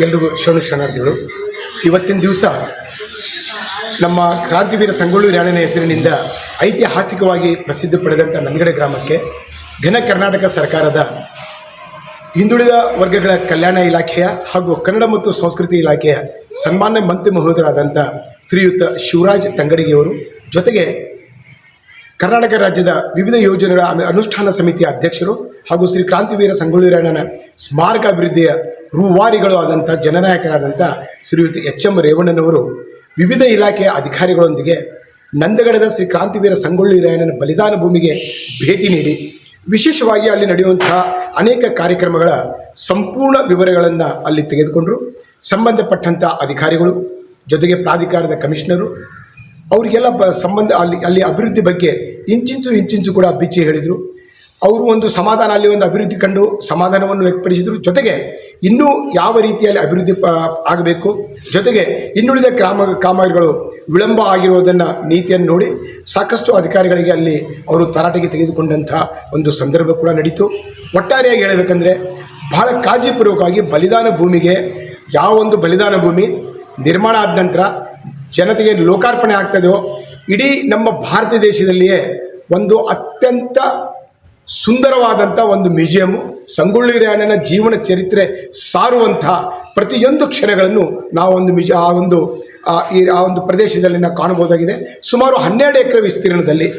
ಎಲ್ರಿಗೂ ಶರಣಾರ್ಥಿಗಳು. ಇವತ್ತಿನ ದಿವಸ ನಮ್ಮ ಕ್ರಾಂತಿವೀರ ಸಂಗೊಳ್ಳಿ ರಾಯಣ್ಣನ ಹೆಸರಿನಿಂದ ಐತಿಹಾಸಿಕವಾಗಿ ಪ್ರಸಿದ್ಧಿ ಪಡೆದಂಥ ನಂದಗಡ ಗ್ರಾಮಕ್ಕೆ ಘನ ಕರ್ನಾಟಕ ಸರ್ಕಾರದ ಹಿಂದುಳಿದ ವರ್ಗಗಳ ಕಲ್ಯಾಣ ಇಲಾಖೆಯ ಹಾಗೂ ಕನ್ನಡ ಮತ್ತು ಸಂಸ್ಕೃತಿ ಇಲಾಖೆಯ ಸನ್ಮಾನ್ಯ ಮಂತ್ರಿ ಮಹೋದಯರಾದಂಥ ಶ್ರೀಯುತ ಶಿವರಾಜ್ ತಂಗಡಿಗೆಯವರು, ಜೊತೆಗೆ ಕರ್ನಾಟಕ ರಾಜ್ಯದ ವಿವಿಧ ಯೋಜನೆಗಳ ಅನುಷ್ಠಾನ ಸಮಿತಿಯ ಅಧ್ಯಕ್ಷರು ಹಾಗೂ ಶ್ರೀ ಕ್ರಾಂತಿವೀರ ಸಂಗೊಳ್ಳಿ ರಾಯಣ್ಣನ ಸ್ಮಾರಕ ಅಭಿವೃದ್ಧಿಯ ರೂವಾರಿಗಳು ಆದಂಥ ಜನನಾಯಕರಾದಂಥ ಶ್ರೀಯುತ ಎಚ್.ಎಂ. ರೇವಣ್ಣನವರು ವಿವಿಧ ಇಲಾಖೆಯ ಅಧಿಕಾರಿಗಳೊಂದಿಗೆ ನಂದಗಡದ ಶ್ರೀ ಕ್ರಾಂತಿವೀರ ಸಂಗೊಳ್ಳಿ ರಾಯಣ್ಣನ ಬಲಿದಾನ ಭೂಮಿಗೆ ಭೇಟಿ ನೀಡಿ ವಿಶೇಷವಾಗಿ ಅಲ್ಲಿ ನಡೆಯುವಂತಹ ಅನೇಕ ಕಾರ್ಯಕ್ರಮಗಳ ಸಂಪೂರ್ಣ ವಿವರಗಳನ್ನು ಅಲ್ಲಿ ತೆಗೆದುಕೊಂಡರು. ಸಂಬಂಧಪಟ್ಟಂಥ ಅಧಿಕಾರಿಗಳು, ಜೊತೆಗೆ ಪ್ರಾಧಿಕಾರದ ಕಮಿಷನರು ಅವರಿಗೆಲ್ಲ ಅಲ್ಲಿ ಅಭಿವೃದ್ಧಿ ಬಗ್ಗೆ ಇಂಚಿಂಚು ಕೂಡ ಬಿಚ್ಚಿ ಹೇಳಿದರು. ಅವರು ಒಂದು ಸಮಾಧಾನ, ಅಲ್ಲಿ ಒಂದು ಅಭಿವೃದ್ಧಿ ಕಂಡು ಸಮಾಧಾನವನ್ನು ವ್ಯಕ್ತಪಡಿಸಿದರು. ಜೊತೆಗೆ ಇನ್ನೂ ಯಾವ ರೀತಿಯಲ್ಲಿ ಅಭಿವೃದ್ಧಿ ಆಗಬೇಕು, ಜೊತೆಗೆ ಇನ್ನುಳಿದ ಕಾಮಗಾರಿಗಳು ವಿಳಂಬ ಆಗಿರುವುದನ್ನು ನೀತಿಯನ್ನು ನೋಡಿ ಸಾಕಷ್ಟು ಅಧಿಕಾರಿಗಳಿಗೆ ಅಲ್ಲಿ ಅವರು ತರಾಟೆಗೆ ತೆಗೆದುಕೊಂಡಂಥ ಒಂದು ಸಂದರ್ಭ ಕೂಡ ನಡೀತು. ಒಟ್ಟಾರೆಯಾಗಿ ಹೇಳಬೇಕಂದ್ರೆ ಬಹಳ ಕಾಳಜಿಪೂರ್ವಕವಾಗಿ ಬಲಿದಾನ ಭೂಮಿಗೆ, ಯಾವ ಒಂದು ಬಲಿದಾನ ಭೂಮಿ ನಿರ್ಮಾಣ ಆದ ನಂತರ ಜನತೆಗೆ ಲೋಕಾರ್ಪಣೆ ಆಗ್ತದೆಯೋ, ಇಡೀ ನಮ್ಮ ಭಾರತ ದೇಶದಲ್ಲಿಯೇ ಒಂದು ಅತ್ಯಂತ ಸುಂದರವಾದಂಥ ಒಂದು ಮ್ಯೂಸಿಯಮ್ಮು, ಸಂಗೊಳ್ಳಿ ರಾಯಣ್ಣನ ಜೀವನ ಚರಿತ್ರೆ ಸಾರುವಂಥ ಪ್ರತಿಯೊಂದು ಕ್ಷಣಗಳನ್ನು ನಾವು ಆ ಒಂದು ಪ್ರದೇಶದಲ್ಲಿ ನಾವು ಕಾಣಬಹುದಾಗಿದೆ. ಸುಮಾರು 12 ಎಕರೆ ವಿಸ್ತೀರ್ಣದಲ್ಲಿ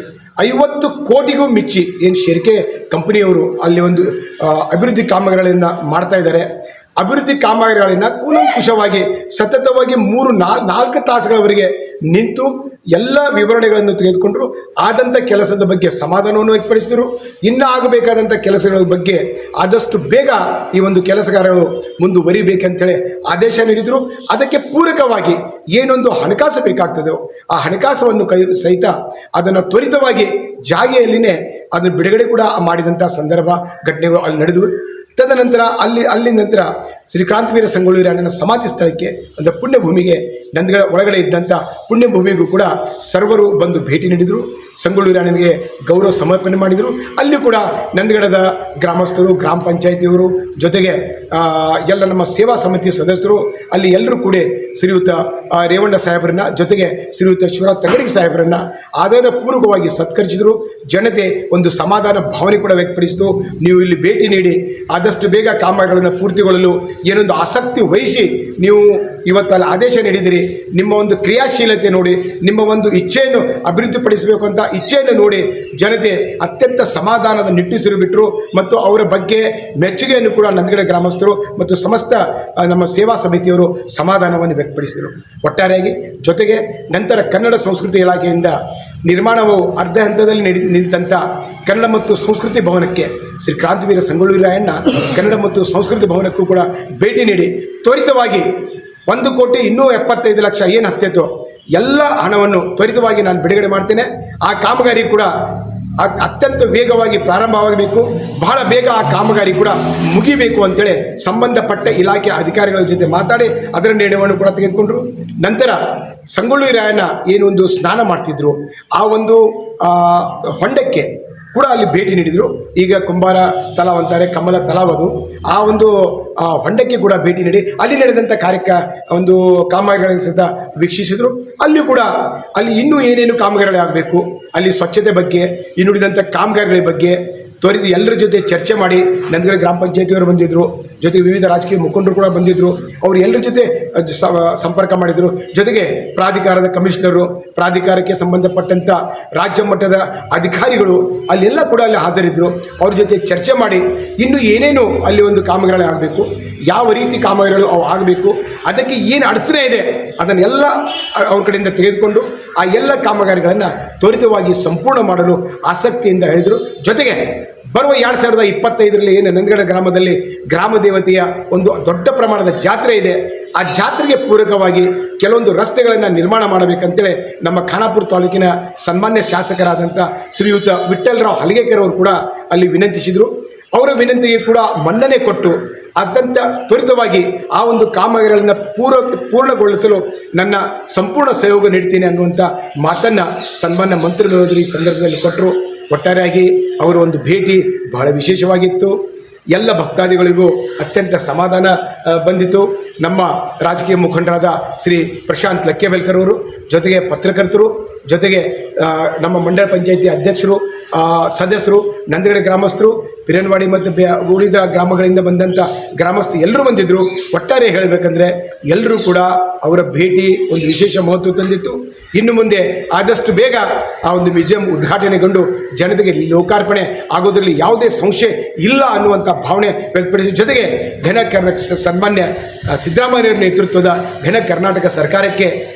50 ಕೋಟಿಗೂ ಮಿಚ್ಚಿ ಏನು ಶೇರ್ಕೆ ಕಂಪನಿಯವರು ಅಲ್ಲಿ ಒಂದು ಅಭಿವೃದ್ಧಿ ಕಾಮಗಾರಿಗಳನ್ನು ಮಾಡ್ತಾ ಇದ್ದಾರೆ. ಅಭಿವೃದ್ಧಿ ಕಾಮಗಾರಿಗಳನ್ನು ಕೂಲಂಕುಷವಾಗಿ ಸತತವಾಗಿ 3-4 ತಾಸುಗಳವರೆಗೆ ನಿಂತು ಎಲ್ಲ ವಿವರಣೆಗಳನ್ನು ತೆಗೆದುಕೊಂಡರು. ಆದಂಥ ಕೆಲಸದ ಬಗ್ಗೆ ಸಮಾಧಾನವನ್ನು ವ್ಯಕ್ತಪಡಿಸಿದರು. ಇನ್ನು ಆಗಬೇಕಾದಂಥ ಕೆಲಸಗಳ ಬಗ್ಗೆ ಆದಷ್ಟು ಬೇಗ ಈ ಒಂದು ಕೆಲಸಗಾರಗಳು ಮುಂದುವರಿಬೇಕಂತೇಳಿ ಆದೇಶ ನೀಡಿದರು. ಅದಕ್ಕೆ ಪೂರಕವಾಗಿ ಏನೊಂದು ಹಣಕಾಸು ಬೇಕಾಗ್ತದೋ ಆ ಹಣಕಾಸನ್ನು ಸಹಿತ ಅದನ್ನು ತ್ವರಿತವಾಗಿ ಜಾಗೆಯಲ್ಲಿನೇ ಅದನ್ನು ಬಿಡುಗಡೆ ಕೂಡ ಮಾಡಿದಂಥ ಸಂದರ್ಭ ಘಟನೆಗಳು ಅಲ್ಲಿ ನಡೆದವು. ತದನಂತರ ಅಲ್ಲಿ ನಂತರ ಶ್ರೀ ಕ್ರಾಂತಿವೀರ ಸಂಗೊಳ್ಳಿ ರಾಯಣ್ಣನ ಸಮಾಧಿ ಸ್ಥಳಕ್ಕೆ ಒಂದು ಪುಣ್ಯಭೂಮಿಗೆ ನಂದಗಡ ಒಳಗಡೆ ಇದ್ದಂಥ ಪುಣ್ಯಭೂಮಿಗೂ ಕೂಡ ಸರ್ವರು ಬಂದು ಭೇಟಿ ನೀಡಿದರು. ಸಂಗೊಳ್ಳಿ ರಾಯಣ್ಣನಿಗೆ ಗೌರವ ಸಮರ್ಪಣೆ ಮಾಡಿದರು. ಅಲ್ಲಿ ಕೂಡ ನಂದಗಡದ ಗ್ರಾಮಸ್ಥರು, ಗ್ರಾಮ ಪಂಚಾಯಿತಿಯವರು, ಜೊತೆಗೆ ಎಲ್ಲ ನಮ್ಮ ಸೇವಾ ಸಮಿತಿ ಸದಸ್ಯರು ಅಲ್ಲಿ ಎಲ್ಲರೂ ಕೂಡ ಶ್ರೀಯುತ ರೇವಣ್ಣ ಸಾಹೇಬರನ್ನ, ಜೊತೆಗೆ ಶ್ರೀಯುತ ಶಿವರಾಜ್ ತಂಗಡಿಗೆ ಸಾಹೇಬರನ್ನ ಆಧಾರ ಪೂರ್ವಕವಾಗಿ ಸತ್ಕರಿಸಿದರು. ಜನತೆ ಒಂದು ಸಮಾಧಾನ ಭಾವನೆ ಕೂಡ ವ್ಯಕ್ತಪಡಿಸಿತು. ನೀವು ಇಲ್ಲಿ ಭೇಟಿ ನೀಡಿ ಆದಷ್ಟು ಬೇಗ ಕಾಮಗಾರಿಗಳನ್ನು ಪೂರ್ತಿಗೊಳ್ಳಲು ಏನೊಂದು ಆಸಕ್ತಿ ವಹಿಸಿ ನೀವು ಇವತ್ತಲ್ಲಿ ಆದೇಶ ನೀಡಿದಿರಿ. ನಿಮ್ಮ ಒಂದು ಕ್ರಿಯಾಶೀಲತೆ ನೋಡಿ, ನಿಮ್ಮ ಒಂದು ಇಚ್ಛೆಯನ್ನು ಅಭಿವೃದ್ಧಿಪಡಿಸಬೇಕು ಅಂತ ಇಚ್ಛೆಯನ್ನು ನೋಡಿ ಜನತೆ ಅತ್ಯಂತ ಸಮಾಧಾನದ ನಿಟ್ಟುಸಿರು ಬಿಟ್ಟರು. ಮತ್ತು ಅವರ ಬಗ್ಗೆ ಮೆಚ್ಚುಗೆಯನ್ನು ಕೂಡ ನಂದಗಡ ಗ್ರಾಮಸ್ಥರು ಮತ್ತು ಸಮಸ್ತ ನಮ್ಮ ಸೇವಾ ಸಮಿತಿಯವರು ಸಮಾಧಾನವನ್ನು ವ್ಯಕ್ತಪಡಿಸಿದರು. ಒಟ್ಟಾರೆಯಾಗಿ ಜೊತೆಗೆ ನಂತರ ಕನ್ನಡ ಸಂಸ್ಕೃತಿ ಇಲಾಖೆಯಿಂದ ನಿರ್ಮಾಣವು ಅರ್ಧ ಹಂತದಲ್ಲಿ ನಿಂತಂಥ ಕನ್ನಡ ಮತ್ತು ಸಂಸ್ಕೃತಿ ಭವನಕ್ಕೆ ಶ್ರೀ ಕ್ರಾಂತಿವೀರ ಸಂಗೊಳ್ಳಿ ರಾಯಣ್ಣ ಕನ್ನಡ ಮತ್ತು ಸಂಸ್ಕೃತಿ ಭವನಕ್ಕೂ ಕೂಡ ಭೇಟಿ ನೀಡಿ ತ್ವರಿತವಾಗಿ 1,75,00,000 ಏನು ಹತ್ತಿತ್ತು ಎಲ್ಲ ಹಣವನ್ನು ತ್ವರಿತವಾಗಿ ನಾನು ಬಿಡುಗಡೆ ಮಾಡ್ತೇನೆ. ಆ ಕಾಮಗಾರಿ ಕೂಡ ಅತ್ಯಂತ ವೇಗವಾಗಿ ಪ್ರಾರಂಭವಾಗಬೇಕು, ಬಹಳ ಬೇಗ ಆ ಕಾಮಗಾರಿ ಕೂಡ ಮುಗಿಬೇಕು ಅಂತೇಳಿ ಸಂಬಂಧಪಟ್ಟ ಇಲಾಖೆ ಅಧಿಕಾರಿಗಳ ಜೊತೆ ಮಾತಾಡಿ ಅದರ ನಿರ್ಣಯವನ್ನು ಕೂಡ ತೆಗೆದುಕೊಂಡರು. ನಂತರ ಸಂಗೊಳ್ಳಿ ರಾಯಣ್ಣ ಏನೊಂದು ಸ್ನಾನ ಮಾಡ್ತಿದ್ರು ಆ ಒಂದು ಹೊಂಡಕ್ಕೆ ಕೂಡ ಅಲ್ಲಿ ಭೇಟಿ ನೀಡಿದರು. ಈಗ ಕುಂಬಾರ ತಲಾವ್ ಅಂತಾರೆ, ಕಮಲ ತಲಾವ್ ಅದು. ಆ ಒಂದು ಹೊಂಡಕ್ಕೆ ಕೂಡ ಭೇಟಿ ನೀಡಿ ಅಲ್ಲಿ ನಡೆದಂಥ ಒಂದು ಕಾಮಗಾರಿಗಳನ್ನು ಸಹಿತ ವೀಕ್ಷಿಸಿದರು. ಅಲ್ಲಿಯೂ ಕೂಡ ಅಲ್ಲಿ ಇನ್ನೂ ಏನೇನು ಕಾಮಗಾರಿಗಳು ಆಗಬೇಕು, ಅಲ್ಲಿ ಸ್ವಚ್ಛತೆ ಬಗ್ಗೆ, ಇನ್ನುಳಿದಂಥ ಕಾಮಗಾರಿಗಳ ಬಗ್ಗೆ ತ್ವರಿತ ಎಲ್ಲರ ಜೊತೆ ಚರ್ಚೆ ಮಾಡಿ ನಂದಗಡ ಗ್ರಾಮ ಪಂಚಾಯತಿಯವರು ಬಂದಿದ್ದರು, ಜೊತೆಗೆ ವಿವಿಧ ರಾಜಕೀಯ ಮುಖಂಡರು ಕೂಡ ಬಂದಿದ್ದರು. ಅವರು ಎಲ್ಲರ ಜೊತೆ ಸಂಪರ್ಕ ಮಾಡಿದರು. ಜೊತೆಗೆ ಪ್ರಾಧಿಕಾರದ ಕಮಿಷನರು, ಪ್ರಾಧಿಕಾರಕ್ಕೆ ಸಂಬಂಧಪಟ್ಟಂಥ ರಾಜ್ಯ ಮಟ್ಟದ ಅಧಿಕಾರಿಗಳು ಅಲ್ಲೆಲ್ಲ ಕೂಡ ಅಲ್ಲಿ ಹಾಜರಿದ್ದರು. ಅವ್ರ ಜೊತೆ ಚರ್ಚೆ ಮಾಡಿ ಇನ್ನು ಏನೇನು ಅಲ್ಲಿ ಒಂದು ಕಾಮಗಾರಿ ಆಗಬೇಕು, ಯಾವ ರೀತಿ ಕಾಮಗಾರಿಗಳು ಅವು ಆಗಬೇಕು, ಅದಕ್ಕೆ ಏನು ಅಡಚಣೆ ಇದೆ ಅದನ್ನೆಲ್ಲ ಅವ್ರ ಕಡೆಯಿಂದ ತೆಗೆದುಕೊಂಡು ಆ ಎಲ್ಲ ಕಾಮಗಾರಿಗಳನ್ನು ತ್ವರಿತವಾಗಿ ಸಂಪೂರ್ಣ ಮಾಡಲು ಆಸಕ್ತಿಯಿಂದ ಹೇಳಿದರು. ಜೊತೆಗೆ ಬರುವ 2025ರಲ್ಲಿ ಏನು ನಂದಗಡ ಗ್ರಾಮದಲ್ಲಿ ಗ್ರಾಮ ದೇವತೆಯ ಒಂದು ದೊಡ್ಡ ಪ್ರಮಾಣದ ಜಾತ್ರೆ ಇದೆ, ಆ ಜಾತ್ರೆಗೆ ಪೂರಕವಾಗಿ ಕೆಲವೊಂದು ರಸ್ತೆಗಳನ್ನು ನಿರ್ಮಾಣ ಮಾಡಬೇಕಂತೇಳಿ ನಮ್ಮ ಖಾನಾಪುರ ತಾಲೂಕಿನ ಸನ್ಮಾನ್ಯ ಶಾಸಕರಾದಂಥ ಶ್ರೀಯುತ ವಿಠ್ಠಲರಾವ್ ಹಲಗೇಕರ್ ಅವರು ಕೂಡ ಅಲ್ಲಿ ವಿನಂತಿಸಿದರು. ಅವರ ವಿನಂತಿಗೆ ಕೂಡ ಮನ್ನಣೆ ಕೊಟ್ಟು ಅತ್ಯಂತ ತ್ವರಿತವಾಗಿ ಆ ಒಂದು ಕಾಮಗಾರಿಗಳನ್ನು ಪೂರ್ಣಗೊಳಿಸಲು ನನ್ನ ಸಂಪೂರ್ಣ ಸಹಯೋಗ ನೀಡ್ತೀನಿ ಅನ್ನುವಂಥ ಮಾತನ್ನು ಸನ್ಮಾನ್ಯ ಮಂತ್ರಿಗಳು ಈ ಸಂದರ್ಭದಲ್ಲಿ ಕೊಟ್ಟರು. ಒಟ್ಟಾರೆಯಾಗಿ ಅವರ ಒಂದು ಭೇಟಿ ಬಹಳ ವಿಶೇಷವಾಗಿತ್ತು. ಎಲ್ಲ ಭಕ್ತಾದಿಗಳಿಗೂ ಅತ್ಯಂತ ಸಮಾಧಾನ ಬಂದಿತು. ನಮ್ಮ ರಾಜಕೀಯ ಮುಖಂಡರಾದ ಶ್ರೀ ಪ್ರಶಾಂತ್ ಲಕ್ಕೆಬೆಲ್ಕರ್ ಅವರು, ಜೊತೆಗೆ ಪತ್ರಕರ್ತರು, ಜೊತೆಗೆ ನಮ್ಮ ಮಂಡಲ ಪಂಚಾಯಿತಿ ಅಧ್ಯಕ್ಷರು, ಸದಸ್ಯರು, ನಂದಗಡ ಗ್ರಾಮಸ್ಥರು, ಪಿರನ್ವಾಡಿ ಮತ್ತು ಉಳಿದ ಗ್ರಾಮಗಳಿಂದ ಬಂದಂಥ ಗ್ರಾಮಸ್ಥರು ಎಲ್ಲರೂ ಬಂದಿದ್ದರು. ಒಟ್ಟಾರೆ ಹೇಳಬೇಕಂದ್ರೆ ಎಲ್ಲರೂ ಕೂಡ ಅವರ ಭೇಟಿ ಒಂದು ವಿಶೇಷ ಮಹತ್ವ ತಂದಿತ್ತು. ಇನ್ನು ಮುಂದೆ ಆದಷ್ಟು ಬೇಗ ಆ ಒಂದು ಮ್ಯೂಸಿಯಂ ಉದ್ಘಾಟನೆಗೊಂಡು ಜನತೆಗೆ ಲೋಕಾರ್ಪಣೆ ಆಗೋದ್ರಲ್ಲಿ ಯಾವುದೇ ಸಂಶಯ ಇಲ್ಲ ಅನ್ನುವಂಥ ಭಾವನೆ ವ್ಯಕ್ತಪಡಿಸಿದ ಜೊತೆಗೆ ಘನ ಕರ್ನಾಟಕ ಸನ್ಮಾನ್ಯ ಸಿದ್ದರಾಮಯ್ಯ ನೇತೃತ್ವದ ಘನ ಕರ್ನಾಟಕ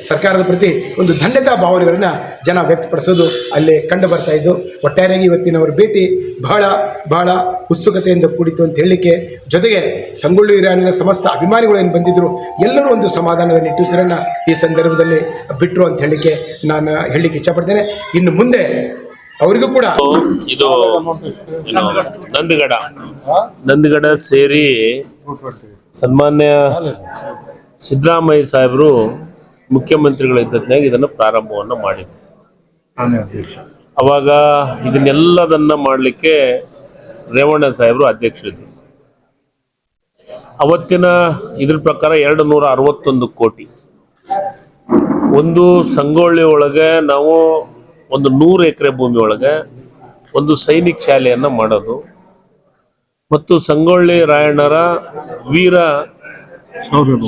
ಸರ್ಕಾರದ ಪ್ರತಿ ಒಂದು ಧನ್ಯತಾ ಭಾವನೆಗಳನ್ನು ಜನ ವ್ಯಕ್ತಪಡಿಸೋದು ಅಲ್ಲೇ ಕಂಡು ಬರ್ತಾ ಇದ್ದು. ಒಟ್ಟಾರೆಯಾಗಿ ಇವತ್ತಿನವರ ಭೇಟಿ ಬಹಳ ಬಹಳ ಉತ್ಸುಕತೆಯಿಂದ ಕೂಡಿತು ಅಂತ ಹೇಳಲಿಕ್ಕೆ, ಜೊತೆಗೆ ಸಂಗೊಳ್ಳಿ ರಾಯಣ್ಣನ ಸಮಸ್ತ ಅಭಿಮಾನಿಗಳು ಏನು ಬಂದಿದ್ದರು ಎಲ್ಲರೂ ಒಂದು ಸಮಾಧಾನದ ನಿಟ್ಟುಸಿರನ್ನು ಈ ಸಂದರ್ಭದಲ್ಲಿ ಬಿಟ್ಟರು ಅಂತ ಹೇಳಲಿಕ್ಕೆ ನಾನು ಹೇಳಲಿಕ್ಕೆ ಇಷ್ಟಪಡ್ತೇನೆ. ಇನ್ನು ಮುಂದೆ ಅವರಿಗೂ ಕೂಡ ಇದು ನಂದಗಡ ಸೇರಿ ಸನ್ಮಾನ್ಯ ಸಿದ್ದರಾಮಯ್ಯ ಸಾಹೇಬರು ಮುಖ್ಯಮಂತ್ರಿಗಳಿದ್ದಾಗ ಇದನ್ನು ಪ್ರಾರಂಭವನ್ನು ಮಾಡಿದ್ರು. ಅವಾಗ ಇದನ್ನೆಲ್ಲದನ್ನ ಮಾಡಲಿಕ್ಕೆ ರೇವಣ್ಣ ಸಾಹೇಬರು ಅಧ್ಯಕ್ಷರಿದ್ದರು. ಅವತ್ತಿನ ಇದ್ರ ಪ್ರಕಾರ 261 ಕೋಟಿ. ಒಂದು ಸಂಗೊಳ್ಳಿ ಒಳಗೆ ನಾವು ಒಂದು 100 ಎಕರೆ ಭೂಮಿ ಒಳಗೆ ಒಂದು ಸೈನಿಕ ಶಾಲೆಯನ್ನು ಮಾಡೋದು ಮತ್ತು ಸಂಗೊಳ್ಳಿ ರಾಯಣ್ಣರ ವೀರ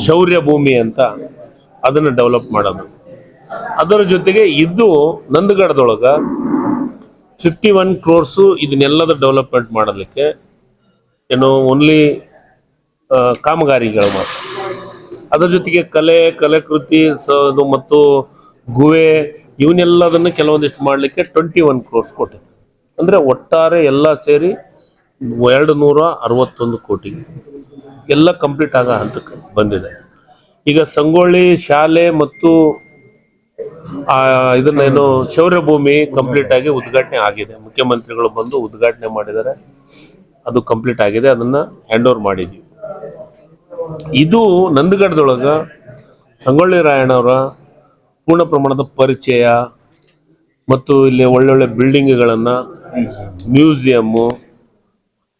ಶೌರ್ಯ ಭೂಮಿ ಅಂತ ಅದನ್ನು ಡೆವಲಪ್ ಮಾಡೋದು. ಅದರ ಜೊತೆಗೆ ಇದು ನಂದಗಡದೊಳಗೆ 51 ಕ್ರೋರ್ಸು ಇದನ್ನೆಲ್ಲದ ಡೆವಲಪ್ಮೆಂಟ್ ಮಾಡೋದಕ್ಕೆ ಏನು ಓನ್ಲಿ ಕಾಮಗಾರಿಗಳು ಮಾತ್ರ. ಅದರ ಜೊತೆಗೆ ಕಲೆಕೃತಿ ಮತ್ತು ಗುವೆ ಇವನ್ನೆಲ್ಲದನ್ನು ಕೆಲವೊಂದಿಷ್ಟು ಮಾಡಲಿಕ್ಕೆ 21 ಕ್ರೋರ್ಸ್ ಕೊಟ್ಟಿತ್ತು. ಅಂದರೆ ಒಟ್ಟಾರೆ ಎಲ್ಲ ಸೇರಿ 261 ಕೋಟಿ ಎಲ್ಲ ಕಂಪ್ಲೀಟ್ ಆಗೋ ಹಂತಕ್ಕೆ ಬಂದಿದೆ. ಈಗ ಸಂಗೊಳ್ಳಿ ಶಾಲೆ ಮತ್ತು ಇದನ್ನೇನು ಶೌರ್ಯ ಭೂಮಿ ಕಂಪ್ಲೀಟ್ ಆಗಿ ಉದ್ಘಾಟನೆ ಆಗಿದೆ. ಮುಖ್ಯಮಂತ್ರಿಗಳು ಬಂದು ಉದ್ಘಾಟನೆ ಮಾಡಿದ್ದಾರೆ, ಅದು ಕಂಪ್ಲೀಟ್ ಆಗಿದೆ, ಅದನ್ನು ಹ್ಯಾಂಡ್ ಓವರ್ ಮಾಡಿದ್ವಿ. ಇದು ನಂದಗಡದೊಳಗೆ ಸಂಗೊಳ್ಳಿ ರಾಯಣ್ಣವರ ಪೂರ್ಣ ಪ್ರಮಾಣದ ಪರಿಚಯ ಮತ್ತು ಇಲ್ಲಿ ಒಳ್ಳೊಳ್ಳೆ ಬಿಲ್ಡಿಂಗ್ಗಳನ್ನು, ಮ್ಯೂಸಿಯಮ್ಮು,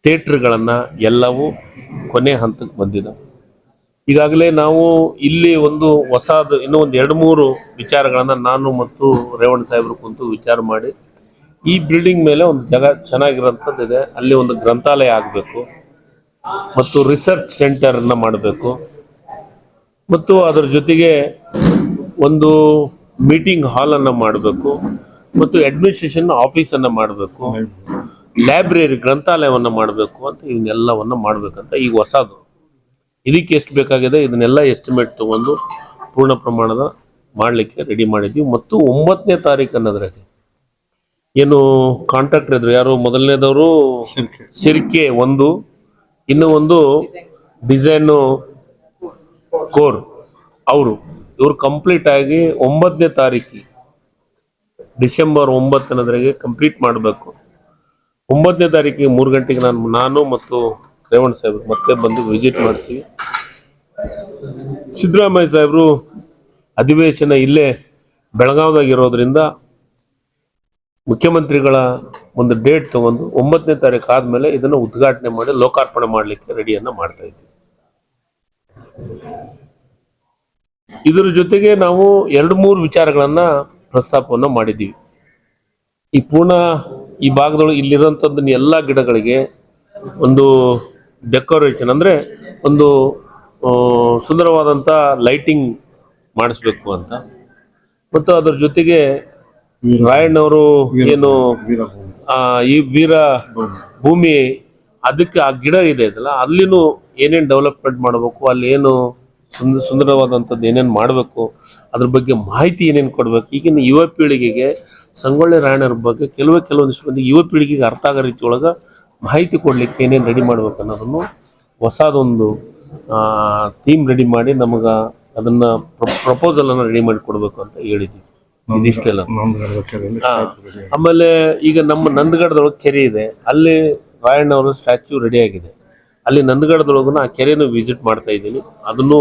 ಥಿಯೇಟ್ರ್ಗಳನ್ನು ಎಲ್ಲವೂ ಕೊನೆ ಹಂತಕ್ಕೆ ಬಂದಿದೆ. ಈಗಾಗಲೇ ನಾವು ಇಲ್ಲಿ ಒಂದು ಹೊಸದು ಇನ್ನೂ ಒಂದು 2-3 ವಿಚಾರಗಳನ್ನು ನಾನು ಮತ್ತು ರೇವಣ್ಣ ಸಾಹೇಬರು ಕುಂತು ವಿಚಾರ ಮಾಡಿ ಈ ಬಿಲ್ಡಿಂಗ್ ಮೇಲೆ ಒಂದು ಚೆನ್ನಾಗಿರೋಂಥದ್ದು ಇದೆ. ಅಲ್ಲಿ ಒಂದು ಗ್ರಂಥಾಲಯ ಆಗಬೇಕು ಮತ್ತು ರಿಸರ್ಚ್ ಸೆಂಟರನ್ನು ಮಾಡಬೇಕು ಮತ್ತು ಅದರ ಜೊತೆಗೆ ಒಂದು ಮೀಟಿಂಗ್ ಹಾಲನ್ನು ಮಾಡಬೇಕು ಮತ್ತು ಅಡ್ಮಿನಿಸ್ಟ್ರೇಷನ್ ಆಫೀಸನ್ನು ಮಾಡಬೇಕು, ಲೈಬ್ರರಿ ಗ್ರಂಥಾಲಯವನ್ನು ಮಾಡಬೇಕು ಅಂತ ಇವನ್ನೆಲ್ಲವನ್ನು ಮಾಡಬೇಕಂತ ಈಗ ಹೊಸದು. ಇದಕ್ಕೆ ಎಷ್ಟು ಬೇಕಾಗಿದೆ ಇದನ್ನೆಲ್ಲ ಎಸ್ಟಿಮೇಟ್ ತೊಗೊಂಡು ಪೂರ್ಣ ಪ್ರಮಾಣದ ಮಾಡಲಿಕ್ಕೆ ರೆಡಿ ಮಾಡಿದ್ವಿ. ಮತ್ತು 9ನೇ ತಾರೀಕು ಅನ್ನೋದ್ರಾಗೆ ಏನು ಕಾಂಟ್ರಾಕ್ಟರ್ ಇದ್ರು, ಯಾರು ಮೊದಲನೇದವರು ಸಿರ್ಕೆ ಒಂದು, ಇನ್ನೂ ಒಂದು ಡಿಸೈನು ಕೋರ್ ಇವರು ಕಂಪ್ಲೀಟ್ ಆಗಿ 9ನೇ ತಾರೀಕು ಡಿಸೆಂಬರ್ 9 ಅನ್ನೋದ್ರಾಗೆ ಕಂಪ್ಲೀಟ್ ಮಾಡಬೇಕು. 9ನೇ ತಾರೀಕಿಗೆ 3 ಗಂಟೆಗೆ ನಾನು ಮತ್ತು ರೇವಣ್ಣ ಸಾಹೇಬ್ರು ಮತ್ತೆ ಬಂದು ವಿಸಿಟ್ ಮಾಡ್ತೀವಿ. ಸಿದ್ದರಾಮಯ್ಯ ಸಾಹೇಬರು ಅಧಿವೇಶನ ಇಲ್ಲೇ ಬೆಳಗಾವಿದಾಗ ಇರೋದ್ರಿಂದ ಮುಖ್ಯಮಂತ್ರಿಗಳ ಒಂದು ಡೇಟ್ ತಗೊಂಡು 9ನೇ ತಾರೀಕು ಆದಮೇಲೆ ಇದನ್ನು ಉದ್ಘಾಟನೆ ಮಾಡಿ ಲೋಕಾರ್ಪಣೆ ಮಾಡಲಿಕ್ಕೆ ರೆಡಿಯನ್ನು ಮಾಡ್ತಾ ಇದ್ದೀವಿ. ಇದರ ಜೊತೆಗೆ ನಾವು 2-3 ವಿಚಾರಗಳನ್ನ ಪ್ರಸ್ತಾಪವನ್ನು ಮಾಡಿದ್ದೀವಿ. ಈ ಭಾಗದೊಳಗೆ ಇಲ್ಲಿರೋಂಥದ್ದನ್ನು ಎಲ್ಲ ಗಿಡಗಳಿಗೆ ಒಂದು ಡೆಕೋರೇಷನ್ ಅಂದರೆ ಒಂದು ಸುಂದರವಾದಂಥ ಲೈಟಿಂಗ್ ಮಾಡಿಸ್ಬೇಕು ಅಂತ, ಮತ್ತು ಅದರ ಜೊತೆಗೆ ರಾಯಣ್ಣವರು ಏನು ಈ ವೀರ ಭೂಮಿ ಅದಕ್ಕೆ ಆ ಗಿಡ ಇದೆ ಅದಲ್ಲ, ಅಲ್ಲಿನೂ ಏನೇನು ಡೆವಲಪ್ಮೆಂಟ್ ಮಾಡಬೇಕು, ಅಲ್ಲಿ ಏನು ಸುಂದರವಾದಂಥದ್ದು ಏನೇನು ಮಾಡಬೇಕು, ಅದ್ರ ಬಗ್ಗೆ ಮಾಹಿತಿ ಏನೇನು ಕೊಡಬೇಕು. ಈಗಿನ ಯುವ ಪೀಳಿಗೆಗೆ ಸಂಗೊಳ್ಳಿ ರಾಯಣ್ಣರ ಬಗ್ಗೆ ಕೆಲವೊಂದಿಷ್ಟು ಮಂದಿ ಯುವ ಪೀಳಿಗೆಗೆ ಅರ್ಥ ಆಗೋ ರೀತಿ ಒಳಗೆ ಮಾಹಿತಿ ಕೊಡಲಿಕ್ಕೆ ಏನೇನು ರೆಡಿ ಮಾಡ್ಬೇಕು ಅನ್ನೋದನ್ನು ಹೊಸದೊಂದು ಥೀಮ್ ರೆಡಿ ಮಾಡಿ ನಮಗೆ ಅದನ್ನು ಪ್ರಪೋಸಲನ್ನು ರೆಡಿ ಮಾಡಿ ಕೊಡಬೇಕು ಅಂತ ಹೇಳಿದ್ವಿ. ಇದಿಷ್ಟೆಲ್ಲ. ಆಮೇಲೆ ಈಗ ನಮ್ಮ ನಂದಗಡದೊಳಗೆ ಕೆರೆ ಇದೆ, ಅಲ್ಲಿ ರಾಯಣ್ಣವರ ಸ್ಟ್ಯಾಚ್ಯೂ ರೆಡಿ ಆಗಿದೆ. ಅಲ್ಲಿ ನಂದಗಡದೊಳಗೂ ಆ ಕೆರೆನೂ ವಿಸಿಟ್ ಮಾಡ್ತಾ ಇದ್ದೀನಿ. ಅದನ್ನು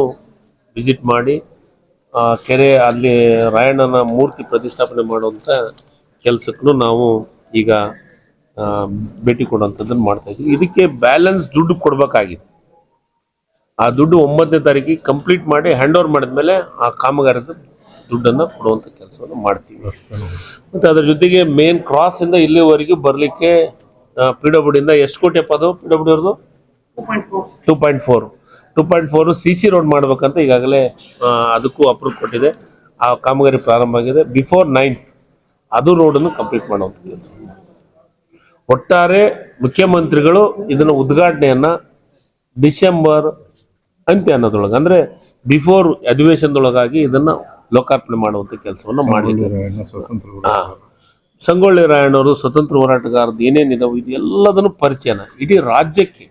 ವಿಸಿಟ್ ಮಾಡಿ ಕೆರೆ ಅಲ್ಲಿ ರಾಯಣ್ಣನ ಮೂರ್ತಿ ಪ್ರತಿಷ್ಠಾಪನೆ ಮಾಡುವಂಥ ಕೆಲಸಕ್ಕೂ ನಾವು ಈಗ ಭೇಟಿ ಕೊಡುವಂಥದ್ದನ್ನು ಮಾಡ್ತಾ ಇದ್ವಿ. ಇದಕ್ಕೆ ಬ್ಯಾಲೆನ್ಸ್ ದುಡ್ಡು ಕೊಡಬೇಕಾಗಿದೆ. ಆ ದುಡ್ಡು 9ನೇ ತಾರೀಕಿಗೆ ಕಂಪ್ಲೀಟ್ ಮಾಡಿ ಹ್ಯಾಂಡ್ ಓವರ್ ಮಾಡಿದ್ಮೇಲೆ ಆ ಕಾಮಗಾರದ ದುಡ್ಡನ್ನು ಕೊಡುವಂಥ ಕೆಲಸವನ್ನು ಮಾಡ್ತೀವಿ. ಮತ್ತು ಅದ್ರ ಜೊತೆಗೆ ಮೇನ್ ಕ್ರಾಸಿಂದ ಇಲ್ಲಿವರೆಗೂ ಬರಲಿಕ್ಕೆ PWD ಎಷ್ಟು ಕೋಟಿ ಅಪ್ಪ ಅದು PWD ಅವ್ರದ್ದು 2.4 CC ರೋಡ್ ಮಾಡ್ಬೇಕಂತ ಈಗಾಗಲೇ ಅದಕ್ಕೂ ಅಪ್ರೂವ್ ಕೊಟ್ಟಿದೆ. ಆ ಕಾಮಗಾರಿ ಪ್ರಾರಂಭ ಆಗಿದೆ. ಬಿಫೋರ್ 9th ಅದು ರೋಡನ್ನು ಕಂಪ್ಲೀಟ್ ಮಾಡುವಂಥ ಕೆಲಸ. ಒಟ್ಟಾರೆ ಮುಖ್ಯಮಂತ್ರಿಗಳು ಇದನ್ನು ಉದ್ಘಾಟನೆಯನ್ನು ಡಿಸೆಂಬರ್ ಅಂತ್ಯ ಅನ್ನೋದ್ರೊಳಗೆ ಅಂದರೆ ಬಿಫೋರ್ ಅಧಿವೇಶನದೊಳಗಾಗಿ ಇದನ್ನು ಲೋಕಾರ್ಪಣೆ ಮಾಡುವಂಥ ಕೆಲಸವನ್ನು ಮಾಡಲಿದ್ದಾರೆ. ಸಂಗೊಳ್ಳಿ ರಾಯಣ್ಣವರು ಸ್ವತಂತ್ರ ಹೋರಾಟಗಾರದ್ದು ಏನೇನಿದಾವೆ ಇದು ಎಲ್ಲದನ್ನು ಪರಿಚಯನ ಇಡೀ ರಾಜ್ಯಕ್ಕೆ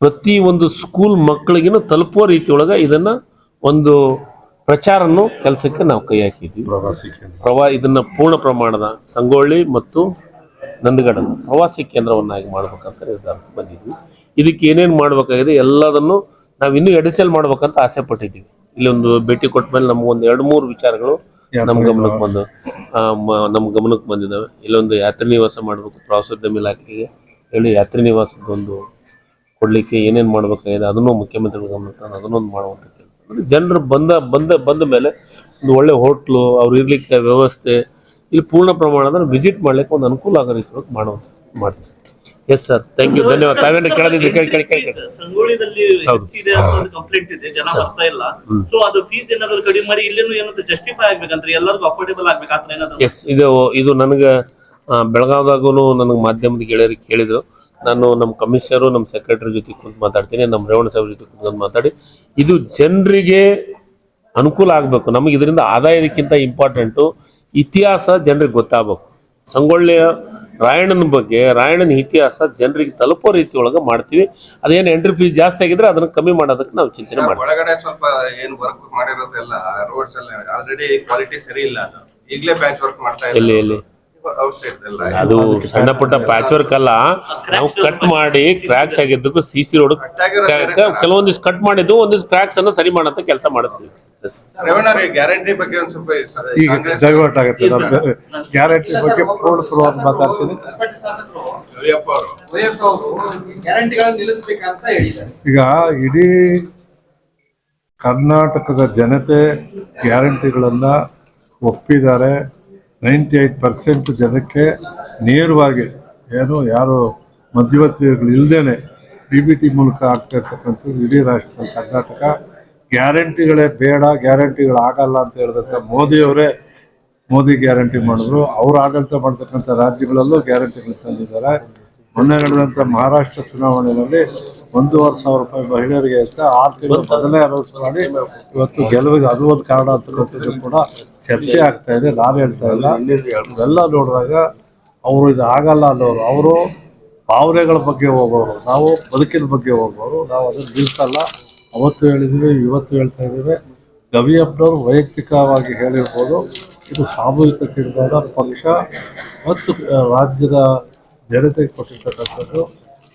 ಪ್ರತಿ ಒಂದು ಸ್ಕೂಲ್ ಮಕ್ಕಳಿಗೂ ತಲುಪುವ ರೀತಿಯೊಳಗೆ ಇದನ್ನು ಒಂದು ಪ್ರಚಾರನೂ ಕೆಲಸಕ್ಕೆ ನಾವು ಕೈ ಹಾಕಿದ್ವಿ. ಇದನ್ನ ಪೂರ್ಣ ಪ್ರಮಾಣದ ಸಂಗೊಳ್ಳಿ ಮತ್ತು ನಂದಗಡನ ಪ್ರವಾಸಿ ಕೇಂದ್ರವನ್ನಾಗಿ ಮಾಡ್ಬೇಕಂತ ನಿರ್ಧಾರಕ್ಕೆ ಬಂದಿದ್ವಿ. ಇದಕ್ಕೆ ಏನೇನು ಮಾಡಬೇಕಾಗಿದೆ ಎಲ್ಲದನ್ನು ನಾವು ಇನ್ನೂ ಎಡಿಸಲ್ ಮಾಡ್ಬೇಕಂತ ಆಸೆ ಪಟ್ಟಿದ್ದೀವಿ. ಇಲ್ಲೊಂದು ಭೇಟಿ ಕೊಟ್ಟ ಮೇಲೆ ನಮಗೊಂದು 2-3 ವಿಚಾರಗಳು ನಮ್ಮ ಗಮನಕ್ಕೆ ಬಂದಿದ್ದಾವೆ. ಇಲ್ಲೊಂದು ಯಾತ್ರಿ ನಿವಾಸ ಮಾಡಬೇಕು, ಪ್ರವಾಸೋದ್ಯಮ ಇಲಾಖೆಗೆ ಹೇಳಿ ಯಾತ್ರಿ ನಿವಾಸದೊಂದು ಕೊಡಲಿಕ್ಕೆ ಏನೇನು ಮಾಡಬೇಕಾಗಿದೆ ಅದನ್ನು ಮುಖ್ಯಮಂತ್ರಿಗಳ ಗಮನ ತಂದು ಅದನ್ನೊಂದು ಮಾಡುವಂಥ ಕೆಲಸ. ಅಂದರೆ ಜನರು ಬಂದ ಮೇಲೆ ಒಂದು ಒಳ್ಳೆ ಹೋಟ್ಲು ಅವ್ರು ಇರಲಿಕ್ಕೆ ವ್ಯವಸ್ಥೆ ಇಲ್ಲಿ ಪೂರ್ಣ ಪ್ರಮಾಣದ ವಿಸಿಟ್ ಮಾಡಲಿಕ್ಕೆ ಒಂದು ಅನುಕೂಲ ಆಗೋ ರೀತಿ ಮಾಡ್ತೀವಿ. ಎಸ್ ಸರ್, ಥ್ಯಾಂಕ್ ಯು, ಧನ್ಯವಾದ. ತಾವೇನು ಕೇಳದಿದ್ರಿ ಕೇಳಿ. ಸಂಗೊಳ್ಳಿದಲ್ಲಿ ಹೆಚ್ಚಿದೆ ಅಂತ ಕಂಪ್ಲೇಂಟ್ ಇದೆ, ಜನ ಬರ್ತಾ ಇಲ್ಲ. ಸೊ ಅದು ಫೀಸ್ ಏನಾದ್ರು ಕಡಿಮೆ ಮಾಡಿ ಇಲ್ಲೇನು ಏನಾದ್ರು ಜಸ್ಟಿಫೈ ಆಗ್ಬೇಕಂದ್ರೆ ಎಲ್ಲರಿಗೂ ಅಫೋರ್ಡೇಬಲ್ ಆಗ್ಬೇಕಾದ್ರೆ ಏನಾದ್ರು. ಎಸ್, ಇದು ನನಗೆ ಬೆಳಗಾವದಾಗೂ ನನಗೆ ಮಾಧ್ಯಮದ ಗೆಳೆಯರಿಗೆ ಕೇಳಿದ್ರು. ನಾನು ನಮ್ಮ ಕಮಿಷನರು ನಮ್ಮ ಸೆಕ್ರೆಟರಿ ಜೊತೆ ಕುಂತು ಮಾತಾಡ್ತೀನಿ, ನಮ್ಮ ರೇವಣ್ಣ ಸಾಹೇಬ್ರ ಜೊತೆ ಕುಂತು ಮಾತಾಡಿ ಇದು ಜನರಿಗೆ ಅನುಕೂಲ ಆಗಬೇಕು. ನಮಗೆ ಇದರಿಂದ ಆದಾಯದಕ್ಕಿಂತ ಇಂಪಾರ್ಟೆಂಟು ಇತಿಹಾಸ ಜನರಿಗೆ ಗೊತ್ತಾಗಬೇಕು. ಸಂಗೊಳ್ಳಿಯ ರಾಯಣ್ಣನ ಬಗ್ಗೆ, ರಾಯಣ್ಣನ ಇತಿಹಾಸ ಜನರಿಗೆ ತಲುಪೋ ರೀತಿ ಒಳಗೆ ಮಾಡ್ತೀವಿ. ಅದೇನು ಎಂಟ್ರಿ ಫೀಸ್ ಜಾಸ್ತಿ ಆಗಿದ್ರೆ ಅದನ್ನು ಕಮ್ಮಿ ಮಾಡೋದಕ್ಕೆ ನಾವು ಚಿಂತನೆ ಮಾಡ್ತೀವಿ. ಒಳಗಡೆ ಸ್ವಲ್ಪ ಏನು ವರ್ಕ್ ಮಾಡಿರೋದೆಲ್ಲ ರೋಡ್ಸ್ ಎಲ್ಲ ಆಲ್ರೆಡಿ ಕ್ವಾಲಿಟಿ ಸರಿ ಇಲ್ಲ. ಈಗಲೇ ಪ್ಯಾಚ್ ವರ್ಕ್ ಮಾಡ್ತಾ ಇದ್ದಾರೆ. ಎಲ್ಲಿ ಅದು ಸಣ್ಣ ಪುಟ್ಟ ಪ್ಯಾಚ್ ವರ್ಕ್ ಅಲ್ಲ, ನಾವು ಕಟ್ ಮಾಡಿ ಕ್ರ್ಯಾಕ್ಸ್ ಆಗಿದ್ದಕ್ಕೂ CC ರೋಡ್ ಕೆಲವೊಂದಿಷ್ಟು ಕಟ್ ಮಾಡಿದ್ದು ಒಂದಿಷ್ಟು ಕ್ರ್ಯಾಕ್ಸ್ ಅನ್ನ ಸರಿ ಮಾಡಂತ ಕೆಲಸ ಮಾಡಿಸ್ತೀವಿ. ಗ್ಯಾರಂಟಿ ಬಗ್ಗೆ ಒಂದು ಸ್ವಲ್ಪ ಈಗ ಡೈವರ್ಟ್ ಆಗುತ್ತೆ. ಗ್ಯಾರಂಟಿ ಬಗ್ಗೆ ಪೂರ್ಣವಾಗಿ ಮಾತಾಡ್ತೀನಿ. ಈಗ ಇಡೀ ಕರ್ನಾಟಕದ ಜನತೆ ಗ್ಯಾರಂಟಿಗಳನ್ನ ಒಪ್ಪಿದ್ದಾರೆ. 98% ಜನಕ್ಕೆ ನೇರವಾಗಿ ಯಾರು ಮಧ್ಯವರ್ತಿಗಳು ಇಲ್ಲದೇನೆ DBT ಮೂಲಕ ಆಗ್ತಾ ಇರ್ತಕ್ಕಂಥದ್ದು ಇಡೀ ರಾಷ್ಟ್ರದಲ್ಲಿ. ಕರ್ನಾಟಕ ಗ್ಯಾರಂಟಿಗಳೇ ಬೇಡ, ಗ್ಯಾರಂಟಿಗಳಾಗಲ್ಲ ಅಂತ ಹೇಳಿದಂಥ ಮೋದಿ ಗ್ಯಾರಂಟಿ ಮಾಡಿದ್ರು. ಅವರು ಆಡಳಿತ ಮಾಡ್ತಕ್ಕಂಥ ರಾಜ್ಯಗಳಲ್ಲೂ ಗ್ಯಾರಂಟಿಗಳು ತಂದಿದ್ದಾರೆ. ಮೊನ್ನೆ ನಡೆದಂಥ ಮಹಾರಾಷ್ಟ್ರ ಚುನಾವಣೆಯಲ್ಲಿ 1,500 ರೂಪಾಯಿ ಮಹಿಳೆಯರಿಗೆ ಅಂತ 6 ತಿಂಗಳು ಮೊದಲೇ ಅನೌನ್ಸ್ ಮಾಡಿ ಇವತ್ತು ಗೆಲುವಿಗೆ ಅದು ಒಂದು ಕಾರಣ ಅಂತಕ್ಕಂಥದ್ದು ಕೂಡ ಚರ್ಚೆ ಆಗ್ತಾ ಇದೆ. ನಾನು ಹೇಳ್ತಾ ಇಲ್ಲ. ಇವೆಲ್ಲ ನೋಡಿದಾಗ ಅವರು ಇದು ಆಗಲ್ಲ ಅನ್ನೋರು, ಅವರು ಭಾವನೆಗಳ ಬಗ್ಗೆ ಹೋಗೋರು, ನಾವು ಬದುಕಿನ ಬಗ್ಗೆ ಹೋಗೋರು. ನಾವು ಅದನ್ನು ನಿಲ್ಲಿಸಲ್ಲ. ಅವತ್ತು ಹೇಳಿದ್ದೀವಿ, ಇವತ್ತು ಹೇಳ್ತಾ ಇದ್ದೀವಿ. ಗವಿಯಪ್ಪನವರು ವೈಯಕ್ತಿಕವಾಗಿ ಹೇಳಿರ್ಬೋದು, ಇದು ಸಾಮೂಹಿಕ ತೀರ್ಮಾನ ಪಕ್ಷ ಮತ್ತು ರಾಜ್ಯದ ಜನತೆಗೆ ಕೊಟ್ಟಿರ್ತಕ್ಕಂಥದ್ದು.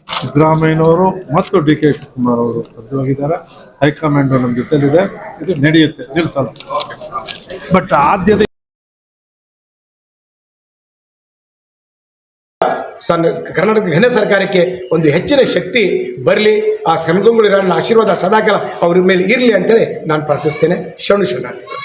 ಸಿದ್ದರಾಮಯ್ಯನವರು ಮತ್ತು DK ಶಿವಕುಮಾರ್ ಅವರು ಬದ್ಧವಾಗಿದ್ದಾರೆ. ಹೈಕಮಾಂಡ್ ನಮ್ಮ ಜೊತೆಲಿದೆ. ಇದು ನಡೆಯುತ್ತೆ, ನಿಲ್ಲಿಸಲ್ಲ. ಬಟ್ ಆದ್ಯತೆ ಕರ್ನಾಟಕ ಘನ ಸರ್ಕಾರಕ್ಕೆ ಒಂದು ಹೆಚ್ಚಿನ ಶಕ್ತಿ ಬರಲಿ. ಆ ಸಂಗೊಳ್ಳಿ ರಾಯಣ್ಣನ ಆಶೀರ್ವಾದ ಸದಾಕಾಲ ಅವ್ರ ಮೇಲೆ ಇರಲಿ ಅಂತೇಳಿ ನಾನು ಪ್ರಾರ್ಥಿಸ್ತೇನೆ. ಶರಣು ಶರಣಾರ್ಥಿಗಳು.